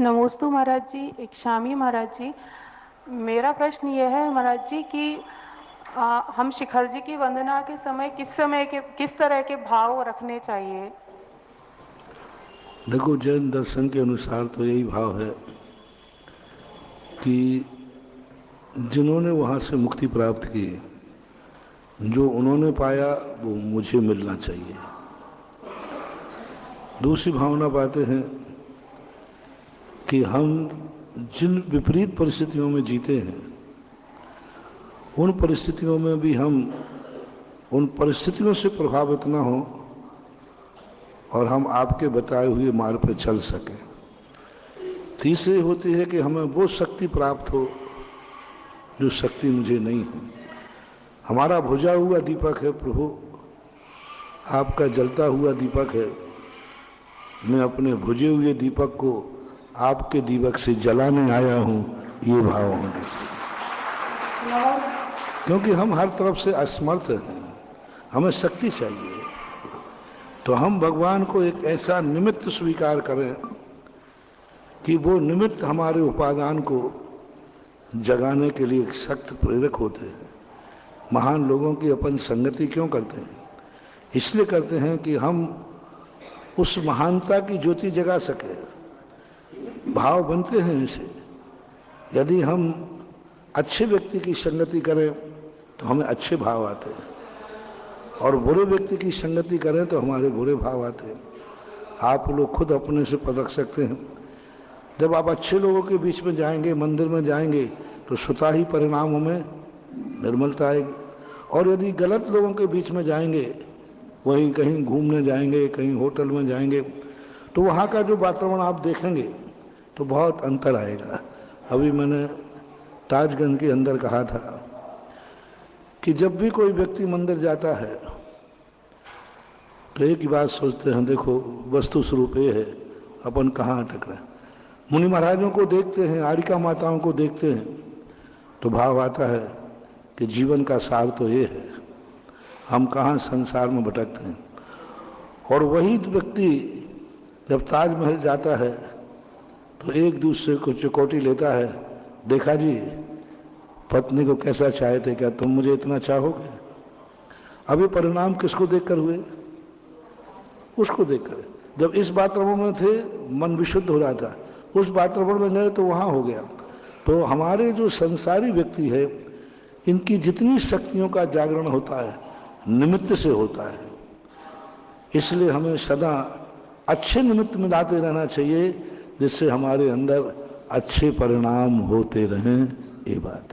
नमोस्तु महाराज जी, एक शामी महाराज जी। मेरा प्रश्न यह है महाराज जी कि हम शिखर जी की वंदना के समय किस तरह के भाव रखने चाहिए? देखो, जैन दर्शन के अनुसार तो यही भाव है कि जिन्होंने वहाँ से मुक्ति प्राप्त की, जो उन्होंने पाया वो मुझे मिलना चाहिए। दूसरी भावना पाते हैं कि हम जिन विपरीत परिस्थितियों में जीते हैं, उन परिस्थितियों में भी हम उन परिस्थितियों से प्रभावित ना हो और हम आपके बताए हुए मार्ग पर चल सकें। तीसरी होती है कि हमें वो शक्ति प्राप्त हो जो शक्ति मुझे नहीं है। हमारा बुझा हुआ दीपक है प्रभु, आपका जलता हुआ दीपक है। मैं अपने बुझे हुए दीपक को आपके दीपक से जलाने आया हूँ, ये भाव होने चाहिए। क्योंकि हम हर तरफ से असमर्थ हैं, हमें शक्ति चाहिए। तो हम भगवान को एक ऐसा निमित्त स्वीकार करें कि वो निमित्त हमारे उपादान को जगाने के लिए एक सख्त प्रेरक होते हैं। महान लोगों की अपन संगति क्यों करते हैं? इसलिए करते हैं कि हम उस महानता की ज्योति जगा सके। भाव बनते हैं ऐसे। यदि हम अच्छे व्यक्ति की संगति करें तो हमें अच्छे भाव आते हैं, और बुरे व्यक्ति की संगति करें तो हमारे बुरे भाव आते हैं। आप लोग खुद अपने से परख सकते हैं। जब आप अच्छे लोगों के बीच में जाएंगे, मंदिर में जाएंगे, तो स्वतः ही परिणामों में निर्मलता आएगी। और यदि गलत लोगों के बीच में जाएंगे, वहीं कहीं घूमने जाएंगे, कहीं होटल में जाएंगे, तो वहाँ का जो वातावरण आप देखेंगे तो बहुत अंतर आएगा। अभी मैंने ताजगंज के अंदर कहा था कि जब भी कोई व्यक्ति मंदिर जाता है तो एक ही बात सोचते हैं, देखो वस्तु स्वरूप ये है, अपन कहाँ अटक रहे हैं। मुनि महाराजों को देखते हैं, आरिका माताओं को देखते हैं, तो भाव आता है कि जीवन का सार तो ये है, हम कहाँ संसार में भटकते हैं। और वही व्यक्ति जब ताजमहल जाता है तो एक दूसरे को चुकौटी लेता है, देखा जी पत्नी को कैसा चाहते, क्या तुम मुझे इतना चाहोगे? अभी परिणाम किसको देखकर हुए? उसको देखकर। जब इस वातावरण में थे मन विशुद्ध हो रहा था, उस वातावरण में गए तो वहाँ हो गया। तो हमारे जो संसारी व्यक्ति है, इनकी जितनी शक्तियों का जागरण होता है निमित्त से होता है। इसलिए हमें सदा अच्छे निमित्त मिलाते रहना चाहिए, जिससे हमारे अंदर अच्छे परिणाम होते रहें। ये बात